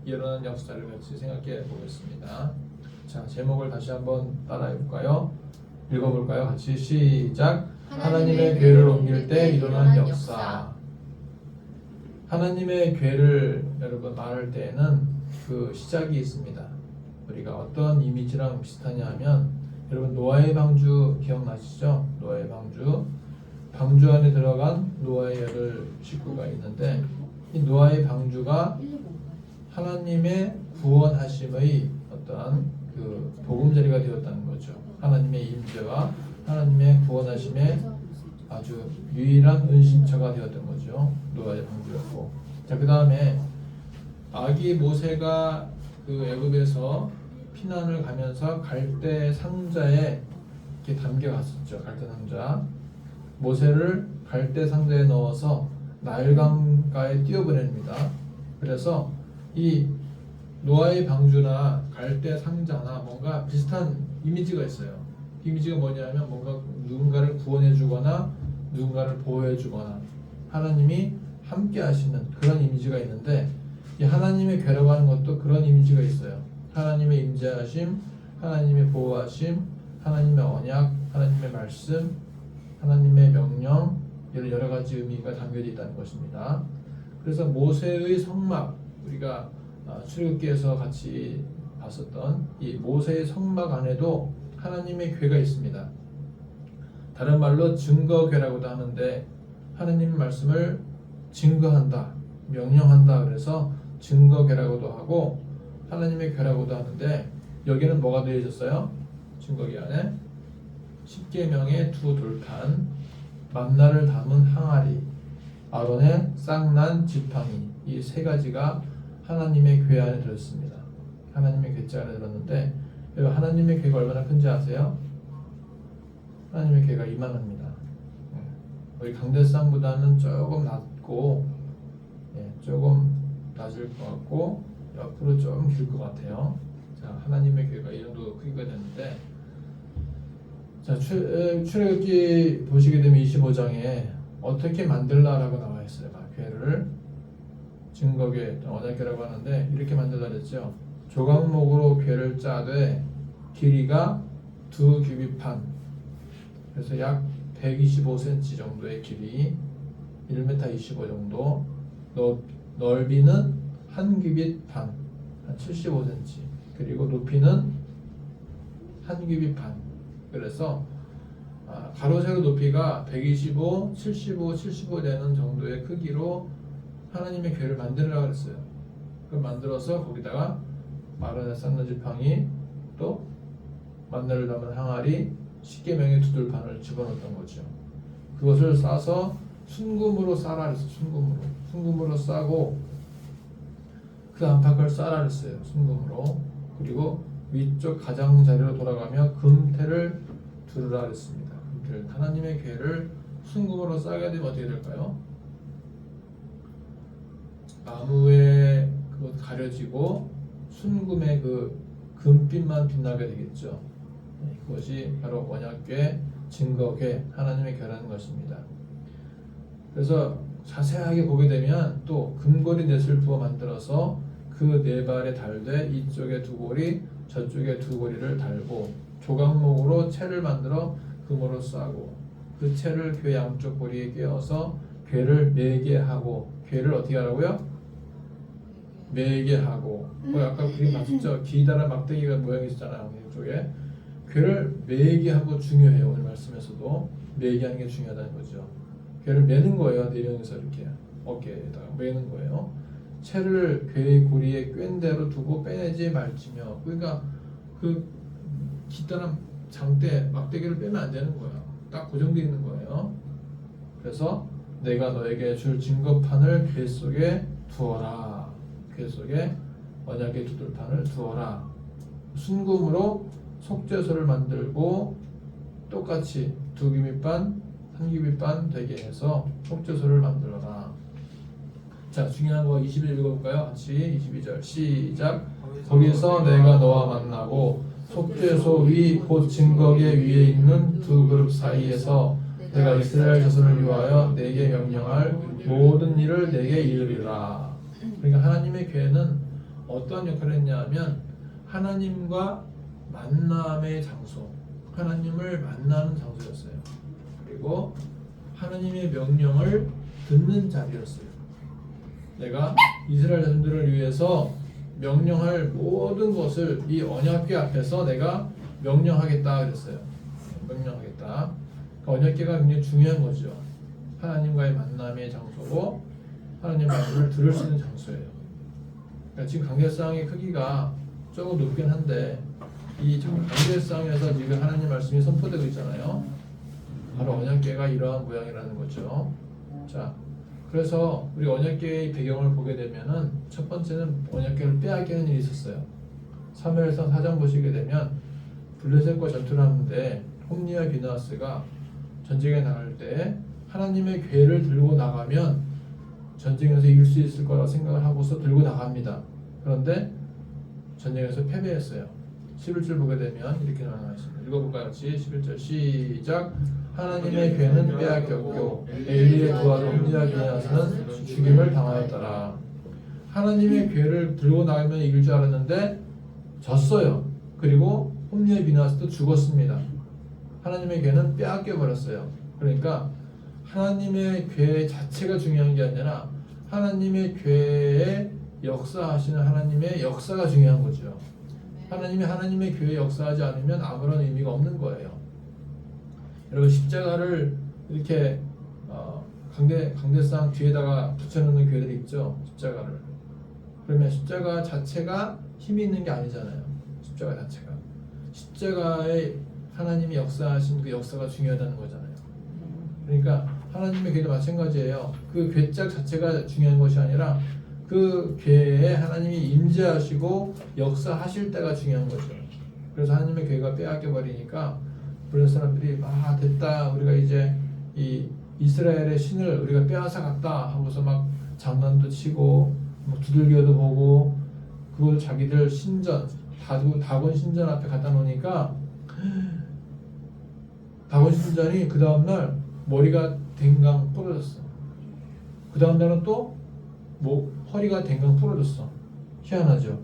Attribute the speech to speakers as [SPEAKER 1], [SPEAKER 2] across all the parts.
[SPEAKER 1] 일어난 역사를 같이 생각해 보겠습니다. 자, 제목을 다시 한번 따라해 볼까요? 읽어볼까요? 같이 시작. 하나님의 궤를 옮길 때 일어난 역사. 하나님의 궤를 여러분 말할 때에는 그 시작이 있습니다. 우리가 어떤 이미지랑 비슷하냐 하면 여러분 노아의 방주 기억나시죠? 노아의 방주. 방주 안에 들어간 노아의 8식구가 있는데 이 노아의 방주가 하나님의 구원하심의 어떠한 그 보금자리가 되었다는 거죠. 하나님의 임재와 하나님의 구원하심의 아주 유일한 은신처가 되었던 거죠. 노아의 방주였고. 자, 그 다음에 아기 모세가 그 애굽에서 피난을 가면서 갈대 상자에 이렇게 담겨갔었죠. 갈대 상자. 모세를 갈대 상자에 넣어서 나일강가에 띄워보냅니다. 그래서 이 노아의 방주나 갈대 상자나 뭔가 비슷한 이미지가 있어요. 이미지가 뭐냐면 뭔가 누군가를 구원해 주거나 누군가를 보호해 주거나 하나님이 함께 하시는 그런 이미지가 있는데 이 하나님의 궤라고 하는 것도 그런 이미지가 있어요. 하나님의 임재하심, 하나님의 보호하심, 하나님의 언약, 하나님의 말씀, 하나님의 명령 이런 여러 가지 의미가 담겨져 있다는 것입니다. 그래서 모세의 성막 우리가 출애굽기에서 같이 봤었던 이 모세의 성막 안에도 하나님의 궤가 있습니다. 다른 말로 증거궤라고도 하는데 하나님의 말씀을 증거한다, 명령한다 그래서 증거궤라고도 하고 하나님의 궤라고도 하는데 여기는 뭐가 되어 있었어요? 증거궤 안에 십계명의 두 돌판, 만나를 담은 항아리, 아론의 쌍난 지팡이 이 세 가지가 하나님의 궤 안에 들었습니다. 하나님의 궤자 안에 들었는데 여러분 하나님의 궤가 얼마나 큰지 아세요? 하나님의 궤가 이만합니다. 우리 강대상보다는 조금 낮고 조금 낮을 것 같고 옆으로 좀 길 것 같아요. 자, 하나님의 궤가 이 정도 크기가 되는데 자, 출애굽기 보시게 되면 25장에 어떻게 만들라라고 나와 있어요. 궤를 증거궤, 언약궤라고 하는데 이렇게 만들라 그랬죠. 조각목으로 궤를 짜되 길이가 2규빗판 그래서 약 125cm 정도의 길이 1m 25 정도 넓이는 1규빗판 한 75cm 그리고 높이는 1규빗판 그래서 가로 세로 높이가 125, 75, 75 되는 정도의 크기로 하나님의 궤를 만들으라고 그랬어요. 그걸 만들어서 거기다가 마른의 쌍난 지팡이 또 만나를 담은 항아리 십계명의 두 돌판을 집어넣었던 거죠. 그것을 싸서 순금으로 싸라 그랬어요. 순금으로 싸고 그 안팎을 싸라 그랬어요. 순금으로. 그리고 위쪽 가장자리로 돌아가며 금태를 두르라 그랬습니다. 금태를 하나님의 궤를 순금으로 싸게 되면 어떻게 될까요? 나무에 그것 가려지고 순금의 그 금빛만 빛나게 되겠죠. 그것이 바로 언약궤, 증거궤, 하나님의 궤라는 것입니다. 그래서 자세하게 보게 되면 또 금고리 넷을 부어 만들어서 그 네 발에 달되 이쪽에 두 고리, 저쪽에 두 고리를 달고 조각목으로 채를 만들어 금으로 싸고 그 채를 궤 양쪽 고리에 꿰어서 궤를 매게 하고 궤를 어떻게 하라고요? 매게 하고 아까 그림 봤었죠? 기다란 막대기가 모양이 있었잖아요. 이쪽에 궤를 매게 하고 중요해요. 오늘 말씀에서도 매게 하는 게 중요하다는 거죠. 궤를 매는 거예요. 네 명이서 이렇게 어깨에다가 매는 거예요. 채를 궤의 고리에 꿰인 대로 두고 빼내지 말지며 그러니까 그 기다란 장대 막대기를 빼면 안 되는 거예요. 딱 고정되어 있는 거예요. 그래서 내가 너에게 줄 증거판을 궤 속에 두어라. 궤 속에 언약의 두 돌판을 두어라. 순금으로 속죄소를 만들고 똑같이 2규빗반, 3규빗반 되게 해서 속죄소를 만들어라. 자, 중요한 거 21 읽어볼까요? 같이 22절 시작. 거기서 내가 너와 만나고 속죄소 위 곧 증거궤 위에 있는 두 그룹 사이에서 내가 이스라엘 자손을 위하여 내게 명령할 모든 일을 내게 이르리라. 그러니까 하나님의 궤는 어떤 역할을 했냐면 하나님과 만남의 장소, 하나님을 만나는 장소였어요. 그리고 하나님의 명령을 듣는 자리였어요. 내가 이스라엘 자손들을 위해서 명령할 모든 것을 이 언약궤 앞에서 내가 명령하겠다 그랬어요. 명령하겠다. 그러니까 언약궤가 굉장히 중요한 거죠. 하나님과의 만남의 장소고 하나님 말씀을 들을 수 있는 장소예요. 그러니까 지금 강대상의 크기가 조금 높긴 한데 이 강대상에서 지금 하나님 말씀이 선포되고 있잖아요. 바로 언약궤가 이러한 모양이라는 거죠. 자, 그래서 우리 언약궤의 배경을 보게 되면은 첫 번째는 언약궤를 빼앗기는 일이 있었어요. 사무엘상 4장 보시게 되면 블레셋과 전투를 하는데 홈리와 비나스가 전쟁에 나갈 때 하나님의 궤를 들고 나가면 전쟁에서 이길 수 있을 거라 생각을 하고서 들고 나갑니다. 그런데 전쟁에서 패배했어요. 11절 보게 되면 이렇게 나와 있습니다. 읽어볼까요? 같이 11절 시작. 하나님의 궤는 빼앗겼고 엘리의 두 아들 홈리와 비나스는 죽임을 당하였더라. 하나님의 궤를 들고 나가면 이길 줄 알았는데 졌어요. 그리고 홈리와 비나스도 죽었습니다. 하나님의 궤는 빼앗겨 버렸어요. 그러니까 하나님의 궤 자체가 중요한 게 아니라 하나님의 궤에 역사하시는 하나님의 역사가 중요한 거죠. 하나님이 하나님의 궤에 역사하지 않으면 아무런 의미가 없는 거예요. 여러분 십자가를 이렇게 강대상 뒤에다가 붙여놓는 교회들이 있죠. 십자가를. 그러면 십자가 자체가 힘이 있는 게 아니잖아요. 십자가 자체가. 십자가에 하나님이 역사하신 그 역사가 중요하다는 거잖아요. 그러니까 하나님의 궤도 마찬가지예요. 그 궤짝 자체가 중요한 것이 아니라 그 궤에 하나님이 임재하시고 역사하실 때가 중요한 거죠. 그래서 하나님의 궤가 빼앗겨 버리니까 그런 사람들이 됐다, 우리가 이제 이 이스라엘의 신을 우리가 빼앗아 갔다 하고서 막 장난도 치고 뭐 두들겨도 보고 그걸 자기들 신전 다곤 신전 앞에 갖다 놓으니까 다곤 신전이 그 다음날 머리가 댕강 부러졌어. 그 다음날은 또 허리가 댕강 부러졌어. 희한하죠.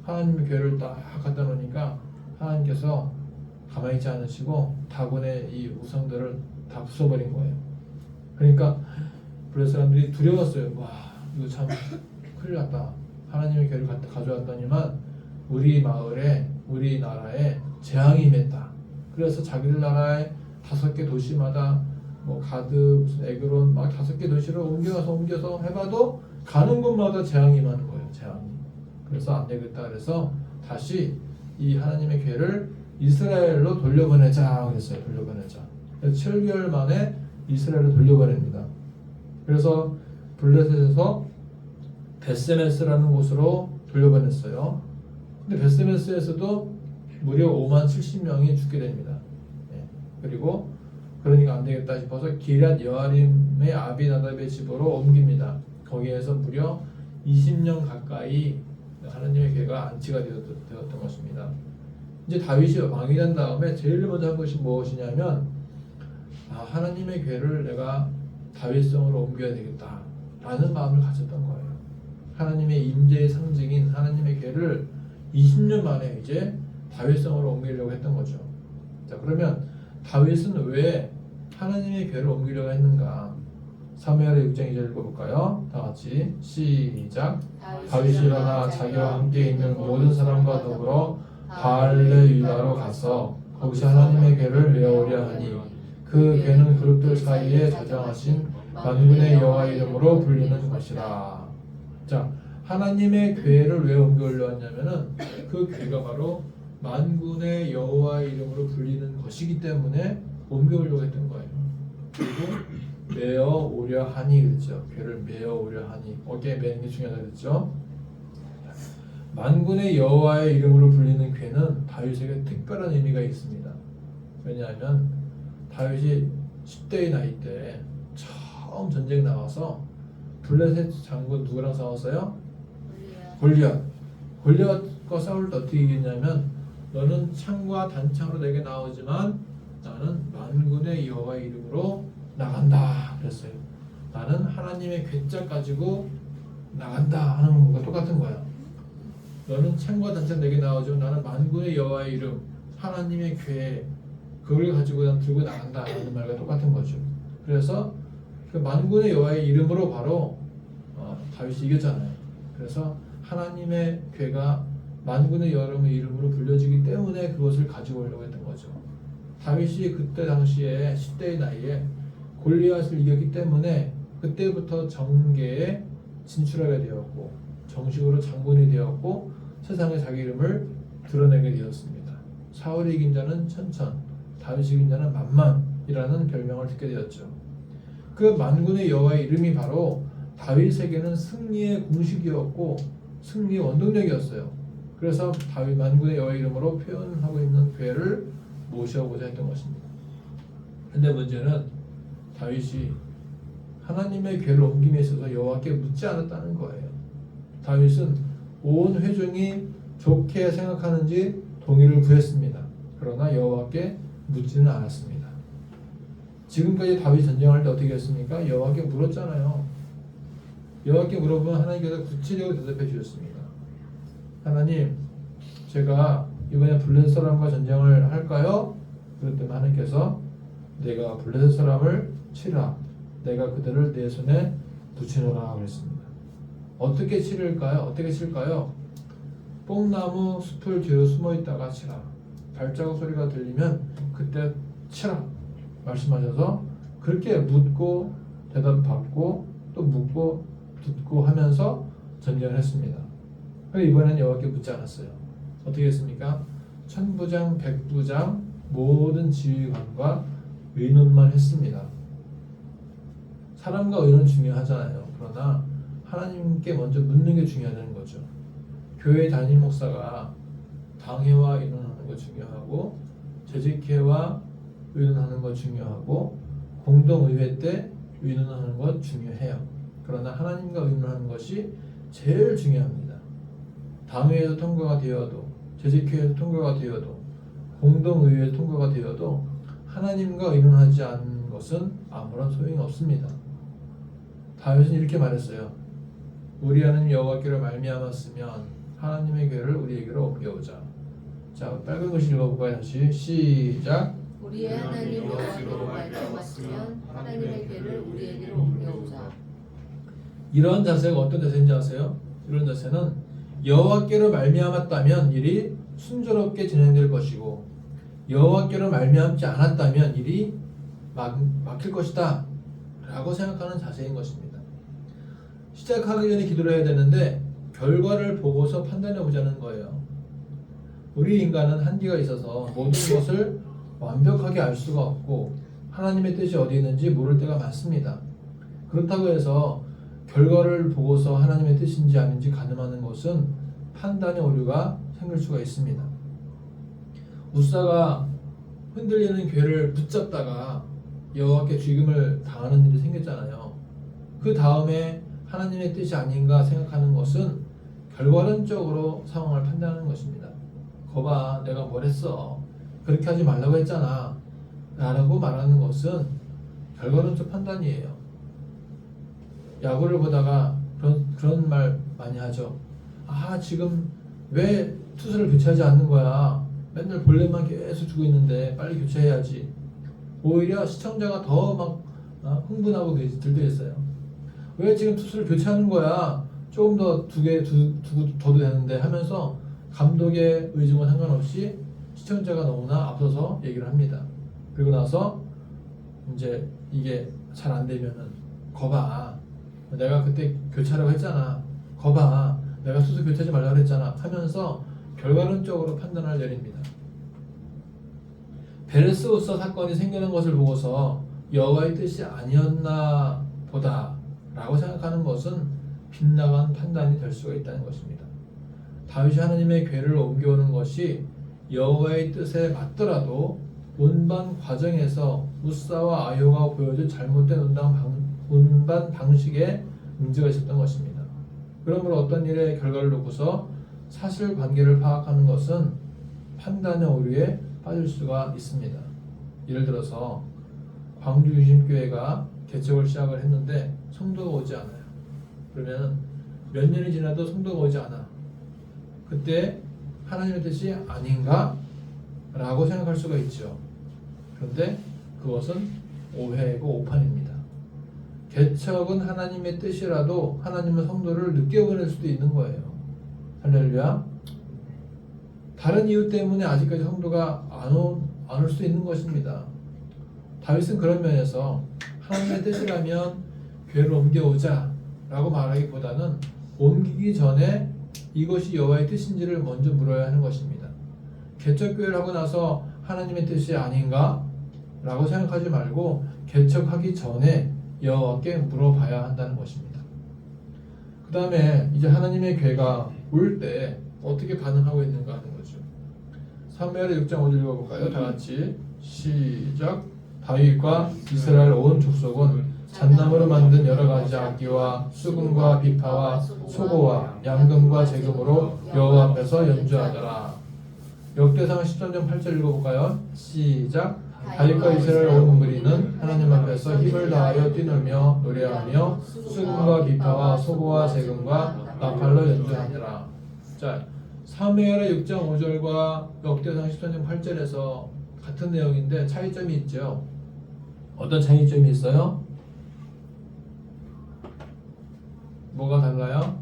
[SPEAKER 1] 하나님의 궤를 딱 갖다 놓으니까 하나님께서 가만히 있지 않으시고 다곤의 이 우상들을 다 부숴버린 거예요. 그러니까 블레 사람들이 두려웠어요. 와, 이거 참 큰일 났다. 하나님의 궤를 가져왔더니만 우리 마을에, 우리 나라에 재앙이 임했다. 그래서 자기들 나라의 5개 도시마다 뭐 가드, 무슨 에그론 막 5개 도시를 옮겨서 해봐도 가는 곳마다 재앙이 임하는 거예요. 재앙이. 그래서 안 되겠다. 그래서 다시 이 하나님의 궤를 이스라엘로 돌려보내자 그랬어요. 돌려보내자. 그래서 7개월 만에 이스라엘로 돌려보냅니다. 그래서 블레셋에서 베세메스라는 곳으로 돌려보냈어요. 근데 베세메스에서도 무려 5만 70명이 죽게 됩니다. 그리고 그러니까 안 되겠다 싶어서 기럇 여아림의 아비나답의 집으로 옮깁니다. 거기에서 무려 20년 가까이 하나님의 궤가 안치가 되었던 것입니다. 이제 다윗이 왕이 된 다음에 제일 먼저 한 것이 무엇이냐면 하나님의 궤를 내가 다윗성으로 옮겨야 되겠다 라는 마음을 가졌던 거예요. 하나님의 임재의 상징인 하나님의 궤를 20년 만에 이제 다윗성으로 옮기려고 했던 거죠. 자, 그러면 다윗은 왜 하나님의 궤를 옮기려고 했는가? 사무엘의 6장 2절 읽어볼까요? 다 같이 시작. 다윗이 일어나 자기와 함께 있는 모든 사람과 더불어 바알레 유다로 가서 거기서 하나님의 궤를 메어오려 하니 그 궤는 그룹들 사이에 저장하신 만군의 여호와 이름으로 불리는 것이라. 자, 하나님의 궤를 왜 옮겨오려 했냐면은 그 궤가 바로 만군의 여호와 이름으로 불리는 것이기 때문에 옮겨오려고 했던 거예요. 그리고 메어오려 하니 그랬죠. 궤를 메어오려 하니 어깨에 매는 게 중요하다 그랬죠. 만군의 여호와의 이름으로 불리는 궤는 다윗에게 특별한 의미가 있습니다. 왜냐하면 다윗이 10대의 나이 때 처음 전쟁 나와서 블레셋 장군 누구랑 싸웠어요? 골리앗과 싸울 때 어떻게 이겼냐면 너는 창과 단창으로 내게 나오지만 나는 만군의 여호와의 이름으로 나간다 그랬어요. 나는 하나님의 궤짝 가지고 나간다 하는 것과 똑같은 거야. 너는 창과 단창 내게 나오죠. 나는 만군의 여호와의 이름, 하나님의 궤, 그걸 가지고 난 들고 나간다 하는 말과 똑같은 거죠. 그래서 그 만군의 여호와의 이름으로 바로 다윗이 이겼잖아요. 그래서 하나님의 궤가 만군의 여호와의 이름으로 불려지기 때문에 그것을 가지고 오려고 했던 거죠. 다윗이 그때 당시에 10대의 나이에 골리앗을 이겼기 때문에 그때부터 정계에 진출하게 되었고 정식으로 장군이 되었고 세상에 자기 이름을 드러내게 되었습니다. 사울이 이긴 자는 천천, 다윗이 이긴 자는 만만이라는 별명을 듣게 되었죠. 그 만군의 여호와의 이름이 바로 다윗에게는 승리의 공식이었고 승리의 원동력이었어요. 그래서 다윗 만군의 여호와의 이름으로 표현하고 있는 궤를 모셔오고자 했던 것입니다. 근데 문제는 다윗이 하나님의 궤를 옮김에 있어서 여호와께 묻지 않았다는 거예요. 다윗은 온 회중이 좋게 생각하는지 동의를 구했습니다. 그러나 여호와께 묻지는 않았습니다. 지금까지 다윗 전쟁할 때 어떻게 했습니까? 여호와께 물었잖아요. 여호와께 물어보면 하나님께서 구체적으로 대답해 주셨습니다. 하나님, 제가 이번에 블레셋 사람과 전쟁을 할까요? 그랬더니 하나님께서 내가 블레셋 사람을 치라. 내가 그들을 내 손에 붙이노라 그랬습니다. 어떻게 치를까요? 어떻게 칠까요? 뽕나무 숲을 뒤로 숨어 있다가 치라. 발자국 소리가 들리면 그때 치라 말씀하셔서 그렇게 묻고 대답받고 또 묻고 듣고 하면서 전쟁을 했습니다. 이번에는 여호와께 묻지 않았어요. 어떻게 했습니까? 천부장, 백부장 모든 지휘관과 의논만 했습니다. 사람과 의논 중요하잖아요. 그러나 하나님께 먼저 묻는 게 중요하다는 거죠. 교회 담임 목사가 당회와 의논하는 거 중요하고 재직회와 의논하는 거 중요하고 공동의회 때 의논하는 것 중요해요. 그러나 하나님과 의논하는 것이 제일 중요합니다. 당회에서 통과가 되어도 재직회에서 통과가 되어도 공동의회에서 통과가 되어도 하나님과 의논하지 않는 것은 아무런 소용이 없습니다. 다윗은 이렇게 말했어요. 우리 하나님 여호와께로 말미암았으면 하나님의 궤를 우리에게로 옮겨오자. 자, 빨간 글씨 읽어볼까요? 다시 시작.
[SPEAKER 2] 우리의 하나님 여호와께로 말미암았으면 하나님의 궤를 우리에게로 옮겨오자.
[SPEAKER 1] 이런 자세가 어떤 자세인지 아세요? 이런 자세는 여호와께로 말미암았다면 일이 순조롭게 진행될 것이고 여호와께로 말미암지 않았다면 일이 막힐 것이다 라고 생각하는 자세인 것입니다. 시작하기 전에 기도를 해야 되는데 결과를 보고서 판단해 보자는 거예요. 우리 인간은 한계가 있어서 모든 것을 완벽하게 알 수가 없고 하나님의 뜻이 어디 있는지 모를 때가 많습니다. 그렇다고 해서 결과를 보고서 하나님의 뜻인지 아닌지 가늠하는 것은 판단의 오류가 생길 수가 있습니다. 우사가 흔들리는 궤를 붙잡다가 여호와께 죽임을 당하는 일이 생겼잖아요. 그 다음에 하나님의 뜻이 아닌가 생각하는 것은 결과론적으로 상황을 판단하는 것입니다. 거봐, 내가 뭘 했어? 그렇게 하지 말라고 했잖아 라고 말하는 것은 결과론적 판단이에요. 야구를 보다가 그런 말 많이 하죠. 아, 지금 왜 투수를 교체하지 않는 거야? 맨날 볼넷만 계속 주고 있는데 빨리 교체해야지. 오히려 시청자가 더 막 흥분하고 들떠 있어요. 왜 지금 투수를 교체하는 거야? 조금 더 둬도 되는데 하면서 감독의 의중과 상관없이 시청자가 너무나 앞서서 얘기를 합니다. 그리고 나서 이제 이게 잘 안 되면은 거봐, 내가 그때 교체하라고 했잖아. 거봐, 내가 투수 교체하지 말라고 했잖아 하면서 결과론적으로 판단을 내립니다. 베르스우서 사건이 생기는 것을 보고서 여호와의 뜻이 아니었나 보다 라고 생각하는 것은 빗나간 판단이 될 수가 있다는 것입니다. 다윗이 하나님의 궤를 옮겨오는 것이 여호와의 뜻에 맞더라도 운반 과정에서 우사와 아효가 보여준 잘못된 운반 방식에 문제가 있었던 것입니다. 그러므로 어떤 일의 결과를 놓고서 사실관계를 파악하는 것은 판단의 오류에 빠질 수가 있습니다. 예를 들어서 광주 유심교회가 개척을 시작을 했는데 성도가 오지 않아요. 그러면 몇 년이 지나도 성도가 오지 않아. 그때 하나님의 뜻이 아닌가? 라고 생각할 수가 있죠. 그런데 그것은 오해고 오판입니다. 개척은 하나님의 뜻이라도 하나님은 성도를 늦게 보낼 수도 있는 거예요. 할렐루야. 다른 이유 때문에 아직까지 성도가 안 올 수 있는 것입니다. 다윗은 그런 면에서 하나님의 뜻이라면 교회를 옮겨오자 라고 말하기보다는 옮기기 전에 이것이 여호와의 뜻인지를 먼저 물어야 하는 것입니다. 개척교회를 하고 나서 하나님의 뜻이 아닌가? 라고 생각하지 말고 개척하기 전에 여호와께 물어봐야 한다는 것입니다. 그 다음에 이제 하나님의 교회가 올 때 어떻게 반응하고 있는가 하는 거죠. 사무엘하 6장 5절 읽어볼까요? 다 같이 시작. 다윗과 이스라엘 온 족속은 잣나무로 만든 여러 가지 악기와 수금과 비파와 소고와 양금과 제금으로 여호와 앞에서 연주하더라. 역대상 13장 8절 읽어볼까요? 시작. 다윗과 이스라엘 온 무리는 하나님 앞에서 힘을 다하여 뛰놀며 노래하며 수금과 비파와 소고와 제금과 나팔로 연주하니라. 자, 사무엘하 6장 5절과 역대상 13장 8절에서 같은 내용인데 차이점이 있죠. 어떤 차이점이 있어요? 뭐가 달라요?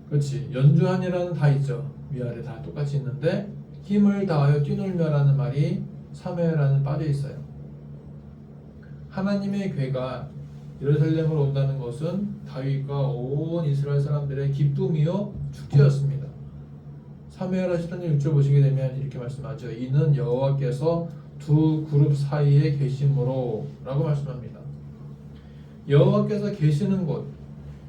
[SPEAKER 1] 그렇지. 연주하니라는 다 있죠. 위아래 다 똑같이 있는데 힘을 다하여 뛰놀며라는 말이 사무엘하는 빠져 있어요. 하나님의 괴가 예루살렘으로 온다는 것은 다윗과 온 이스라엘 사람들의 기쁨이요 축제였습니다. 사무엘하 13장 6절 보시게 되면 이렇게 말씀하죠. 이는 여호와께서 두 그룹 사이에 계심으로 라고 말씀합니다. 여호와께서 계시는 곳,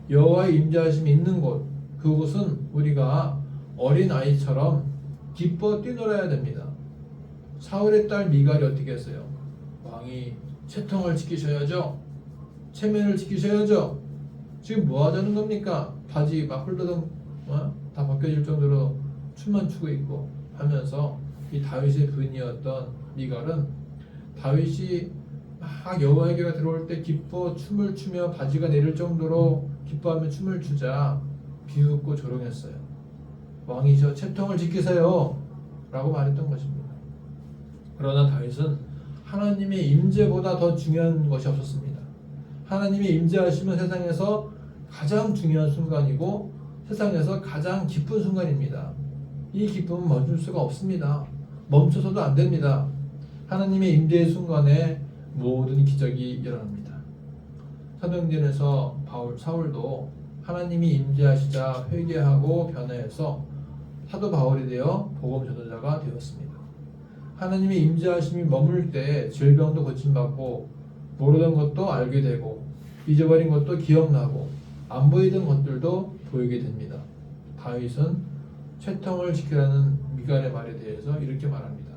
[SPEAKER 1] 여호와의 임재하심이 있는 곳, 그곳은 우리가 어린 아이처럼 기뻐 뛰놀아야 됩니다. 사울의 딸 미갈이 어떻게 했어요? 왕이 채통을 지키셔야죠. 체면을 지키셔야죠. 지금 뭐 하자는 겁니까? 바지 막 홀더덩 다 벗겨질 정도로 춤만 추고 있고 하면서 이 다윗의 부인이었던 미갈은 다윗이 막 여호와에게가 들어올 때 기뻐 춤을 추며 바지가 내릴 정도로 기뻐하며 춤을 추자 비웃고 조롱했어요. 왕이셔 채통을 지키세요 라고 말했던 것입니다. 그러나 다윗은 하나님의 임재보다 더 중요한 것이 없었습니다. 하나님의 임재하시면 세상에서 가장 중요한 순간이고 세상에서 가장 기쁜 순간입니다. 이 기쁨은 멈출 수가 없습니다. 멈춰서도 안 됩니다. 하나님의 임재의 순간에 모든 기적이 일어납니다. 사도행전에서 사울도 하나님이 임재하시자 회개하고 변화해서 사도 바울이 되어 복음 전도자가 되었습니다. 하나님의 임재하심이 머물 때 질병도 고침받고 모르던 것도 알게 되고 잊어버린 것도 기억나고 안 보이던 것들도 보이게 됩니다. 다윗은 채통을 지키라는 미갈의 말에 대해서 이렇게 말합니다.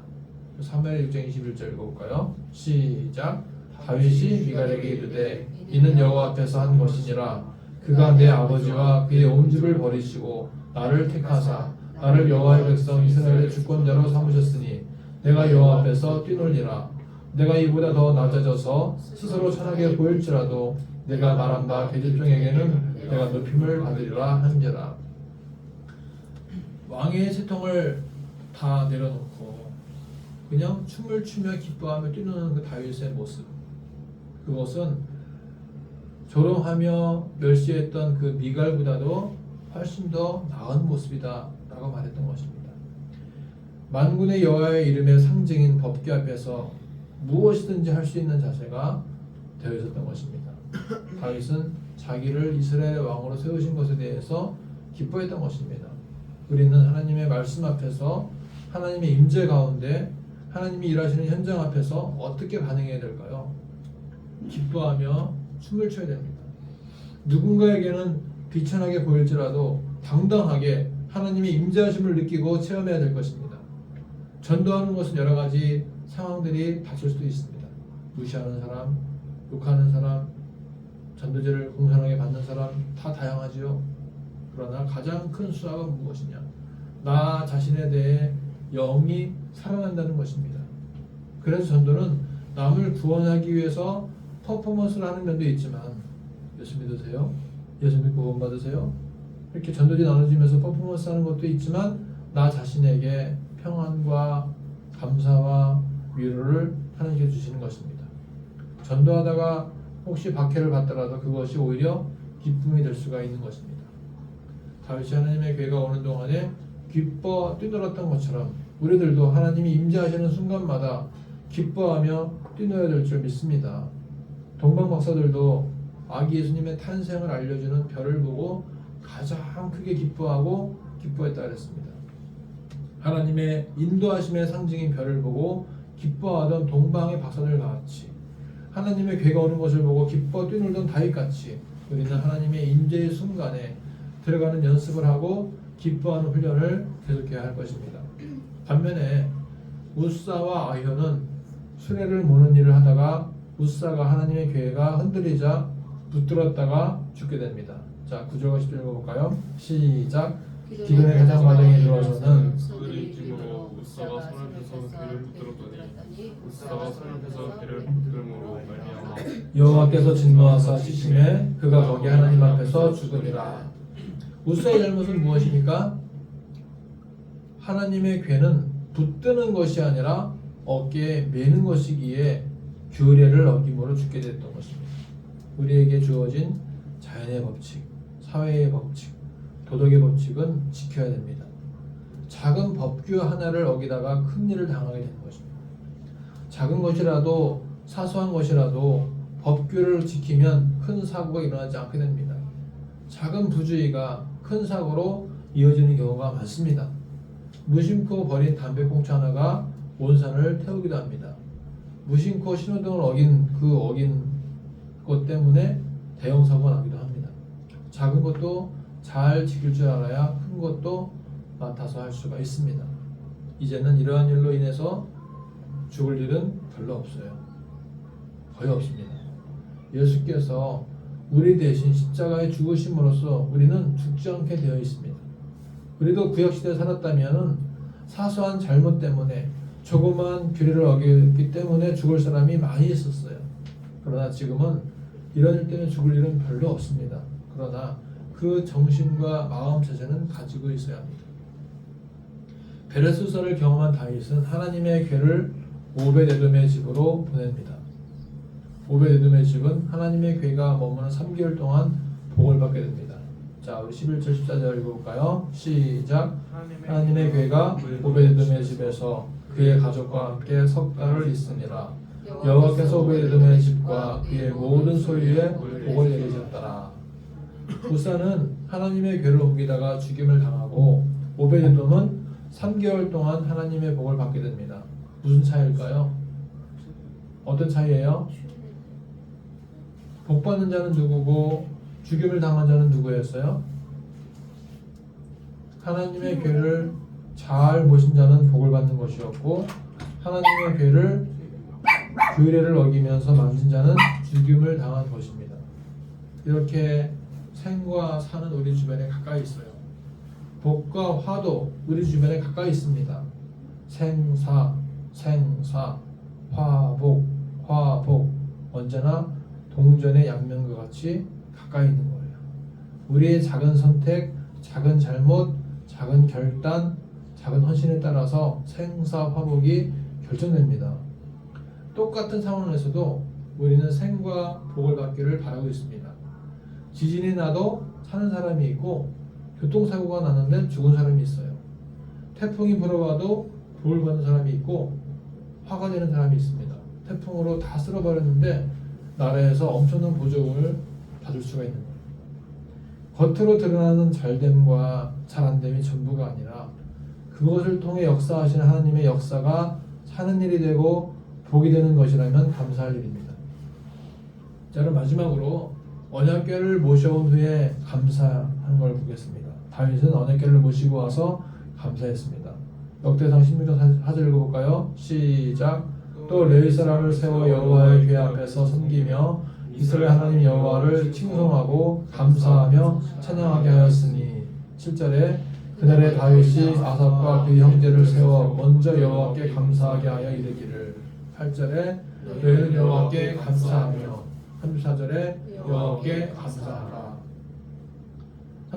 [SPEAKER 1] 사무엘 6장 21절 읽어볼까요? 시작. 다윗이 미갈에게 이르되 이는 여호와 앞에서 한 것이니라. 그가 내 아버지와 그의 온 집을 버리시고 나를 택하사 나를 여호와의 백성 이스라엘의 주권자로 삼으셨으니 내가 여호와 앞에서 뛰놀리라. 내가 이보다 더 낮아져서 스스로 천하게 보일지라도 내가 말한 바 계집종에게는 내가 높임을 받으리라 한지라. 왕의 채통을 다 내려놓고 그냥 춤을 추며 기뻐하며 뛰노는 그 다윗의 모습, 그것은 조롱하며 멸시했던 그 미갈보다도 훨씬 더 나은 모습이다 라고 말했던 것입니다. 만군의 여호와의 이름의 상징인 법궤 앞에서 무엇이든지 할 수 있는 자세가 되어 있었던 것입니다. 다윗은 자기를 이스라엘의 왕으로 세우신 것에 대해서 기뻐했던 것입니다. 우리는 하나님의 말씀 앞에서 하나님의 임재 가운데 하나님이 일하시는 현장 앞에서 어떻게 반응해야 될까요? 기뻐하며 춤을 춰야 됩니다. 누군가에게는 비천하게 보일지라도 당당하게 하나님의 임재하심을 느끼고 체험해야 될 것입니다. 전도하는 것은 여러 가지 상황들이 닥칠 수도 있습니다. 무시하는 사람, 욕하는 사람, 전도제를 공손하게 받는 사람 다 다양하지요. 그러나 가장 큰 수학은 무엇이냐? 나 자신에 대해 영이 살아난다는 것입니다. 그래서 전도는 남을 구원하기 위해서 퍼포먼스를 하는 면도 있지만 예수 믿으세요? 예수 믿고 구원 받으세요. 이렇게 전도지 나눠지면서 퍼포먼스 하는 것도 있지만 나 자신에게 평안과 감사와 위로를 하나님께 주시는 것입니다. 전도하다가 혹시 박해를 받더라도 그것이 오히려 기쁨이 될 수가 있는 것입니다. 다윗이 하나님의 교회가 오는 동안에 기뻐 뛰놀았던 것처럼 우리들도 하나님이 임재하시는 순간마다 기뻐하며 뛰놀아야 될 줄 믿습니다. 동방 박사들도 아기 예수님의 탄생을 알려주는 별을 보고 가장 크게 기뻐했다 그랬습니다. 하나님의 인도하심의 상징인 별을 보고 기뻐하던 동방의 박사들 같이 하나님의 괴가 오는 것을 보고 기뻐 뛰놀던 다윗같이 우리는 하나님의 임재의 순간에 들어가는 연습을 하고 기뻐하는 훈련을 계속해야 할 것입니다. 반면에 우사와 아효는 수레를 모는 일을 하다가 우사가 하나님의 괴가 흔들리자 붙들었다가 죽게 됩니다. 자, 9절과 10절 읽어볼까요? 시작. 기존의 가장 마당에 들어와서는
[SPEAKER 2] 그들이 힘으로 우사가 손을 펴서 괴를 붙들었더니 우사가 손을 펴서 괴를 붙들므로 말미암아
[SPEAKER 1] 여호와께서 진노하사 치심에 그가 거기 하나님 앞에서 죽으리라. 우사의 잘못은 무엇입니까? 하나님의 괴는 붙드는 것이 아니라 어깨에 매는 것이기에 규례를 어김으로 죽게 됐던 것입니다. 우리에게 주어진 자연의 법칙, 사회의 법칙, 도덕의 법칙은 지켜야 됩니다. 작은 법규 하나를 어기다가 큰 일을 당하게 되는 것입니다. 작은 것이라도 사소한 것이라도 법규를 지키면 큰 사고가 일어나지 않게 됩니다. 작은 부주의가 큰 사고로 이어지는 경우가 많습니다. 무심코 버린 담배꽁초 하나가 온 산을 태우기도 합니다. 무심코 신호등을 어긴 것 때문에 대형 사고가 나기도 합니다. 작은 것도 잘 지킬 줄 알아야 큰 것도 맡아서 할 수가 있습니다. 이제는 이러한 일로 인해서 죽을 일은 별로 없어요. 거의 없습니다. 예수께서 우리 대신 십자가에 죽으심으로써 우리는 죽지 않게 되어 있습니다. 우리도 구약시대에 살았다면 사소한 잘못 때문에 조그만 규례를 어겼기 때문에 죽을 사람이 많이 있었어요. 그러나 지금은 이런 일 때문에 죽을 일은 별로 없습니다. 그러나 그 정신과 마음 자세는 가지고 있어야 합니다. 베레스서를 경험한 다윗은 하나님의 괴를 오벳에돔의 집으로 보냅니다. 오벳에돔의 집은 하나님의 괴가 머무는 3개월 동안 복을 받게 됩니다. 자, 우리 11절 14절 읽어볼까요? 시작. 하나님의 괴가 오벳에돔의 집에서 그의 가족과 함께 석 달을 있으니라. 여호와께서 오벳에돔의 집과 그의 모든 소유에 복을 내리셨더라. 우사는 하나님의 괴를 옮기다가 죽임을 당하고 오벳에돔은 3개월 동안 하나님의 복을 받게 됩니다. 무슨 차이일까요? 어떤 차이예요? 복 받는 자는 누구고 죽임을 당한 자는 누구였어요? 하나님의 괴를 잘 모신 자는 복을 받는 것이었고 하나님의 괴를 규례를 어기면서 만진 자는 죽임을 당한 것입니다. 이렇게 생과 사는 우리 주변에 가까이 있어요. 복과 화도 우리 주변에 가까이 있습니다. 생사, 화복, 언제나 동전의 양면과 같이 가까이 있는 거예요. 우리의 작은 선택, 작은 잘못, 작은 결단, 작은 헌신에 따라서 생사, 화복이 결정됩니다. 똑같은 상황에서도 우리는 생과 복을 받기를 바라고 있습니다. 지진이 나도 사는 사람이 있고 교통사고가 났는데 죽은 사람이 있어요. 태풍이 불어와도 복을 받는 사람이 있고 화가 되는 사람이 있습니다. 태풍으로 다 쓸어버렸는데 나라에서 엄청난 보조금을 받을 수가 있는 거예요. 겉으로 드러나는 잘됨과 잘안됨이 전부가 아니라 그것을 통해 역사하시는 하나님의 역사가 사는 일이 되고 복이 되는 것이라면 감사할 일입니다. 자, 그럼 마지막으로 언약궤를 모셔온 후에 감사한 걸 보겠습니다. 다윗은 언약궤를 모시고 와서 감사했습니다. 역대상 16장 4절 읽어볼까요? 시작. 또 레위 사람을 세워 여호와의 궤 앞에서 섬기며 이스라엘 하나님 여호와를 칭송하고 감사하며 찬양하게 하였으니 7절에 그날에 다윗이 아삽과 그 형제를 세워 먼저 여호와께 감사하게 하여 이르기를 8절에 너희는 여호와께 감사하며 34절에 여호와께 감사하라.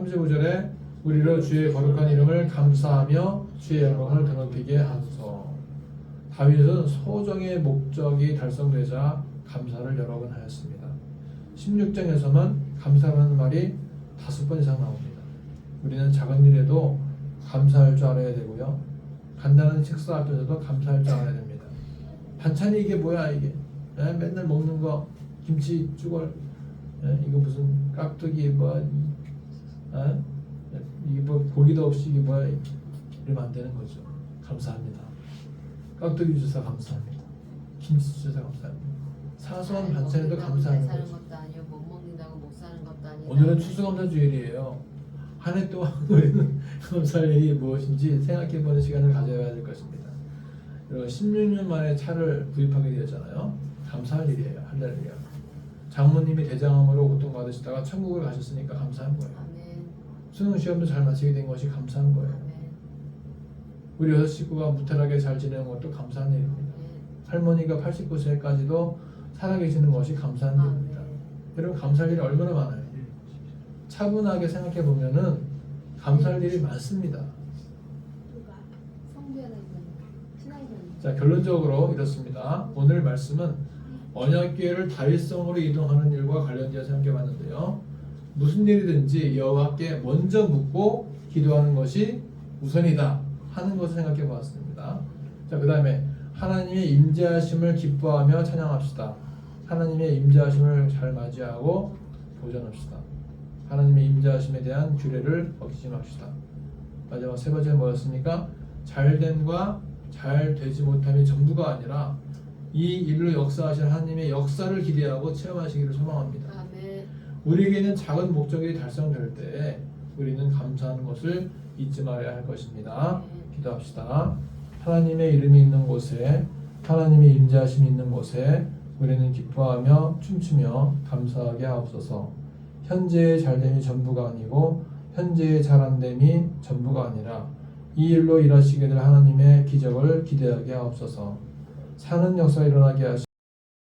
[SPEAKER 1] 35절에 우리로 주의 거룩한 이름을 감사하며 주의 영광을 드높이게 하소서. 다윗은 소정의 목적이 달성되자 감사를 여러 번 하였습니다. 16장에서만 감사라는 말이 5번 이상 나옵니다. 우리는 작은 일에도 감사할 줄 알아야 되고요. 간단한 식사 앞에서도 감사할 줄 알아야 됩니다. 반찬이 이게 뭐야 이게? 맨날 먹는 거 김치 쭈걸 이거 무슨 깍두기 뭐야? 이게 뭐 고기도 없이 이게 뭐야? 이러면 안 되는 거죠. 감사합니다. 깍두기 주사 감사합니다. 김치 주사 감사합니다. 사소한 반찬에도 감사하는
[SPEAKER 3] 사는
[SPEAKER 1] 거죠.
[SPEAKER 3] 것도 아니고 못 먹는다고 못 사는 것도 아니고.
[SPEAKER 1] 오늘은 추수감사 주일이에요. 한 해 동안 우리는 감사할 일이 무엇인지 생각해보는 시간을 가져야 될 것입니다. 그리고 16년 만에 차를 구입하게 되었잖아요. 감사할 일이에요. 할렐루야. 장모님이 대장암으로 고통받으시다가 천국을 가셨으니까 감사한 거예요.
[SPEAKER 3] 아멘.
[SPEAKER 1] 수능 시험도 잘 마치게 된 것이 감사한 거예요.
[SPEAKER 3] 아멘.
[SPEAKER 1] 우리 6식구가 무탈하게 잘 지내는 것도 감사한 일입니다.
[SPEAKER 3] 아멘.
[SPEAKER 1] 할머니가 89세까지도 살아계시는 것이 감사한 일입니다.
[SPEAKER 3] 아멘.
[SPEAKER 1] 여러분 감사할 일이 얼마나 많아요. 차분하게 생각해 보면은 감사할 일이 많습니다.
[SPEAKER 3] 성부야는 신앙이는.
[SPEAKER 1] 자, 결론적으로 이렇습니다. 오늘 말씀은 언약궤를 다윗성으로 이동하는 일과 관련되어 생각해 봤는데요. 무슨 일이든지 여호와께 먼저 묻고 기도하는 것이 우선이다 하는 것을 생각해 보았습니다. 자, 그 다음에 하나님의 임재하심을 기뻐하며 찬양합시다. 하나님의 임재하심을 잘 맞이하고 보존합시다. 하나님의 임재하심에 대한 규례를 어기지 맙시다. 마지막 세 번째 뭐였습니까? 잘됨과 잘 되지 못함이 전부가 아니라 이 일로 역사하실 하나님의 역사를 기대하고 체험하시기를 소망합니다.
[SPEAKER 3] 아멘.
[SPEAKER 1] 우리에게는 작은 목적이 달성될 때 우리는 감사하는 것을 잊지 말아야 할 것입니다. 기도합시다. 하나님의 이름이 있는 곳에, 하나님의 임재하심이 있는 곳에 우리는 기뻐하며 춤추며 감사하게 하옵소서. 현재의 잘됨이 전부가 아니고 현재의 잘안됨이 전부가 아니라 이 일로 일하시게 될 하나님의 기적을 기대하게 하옵소서. 사는 역사 일어나게 하시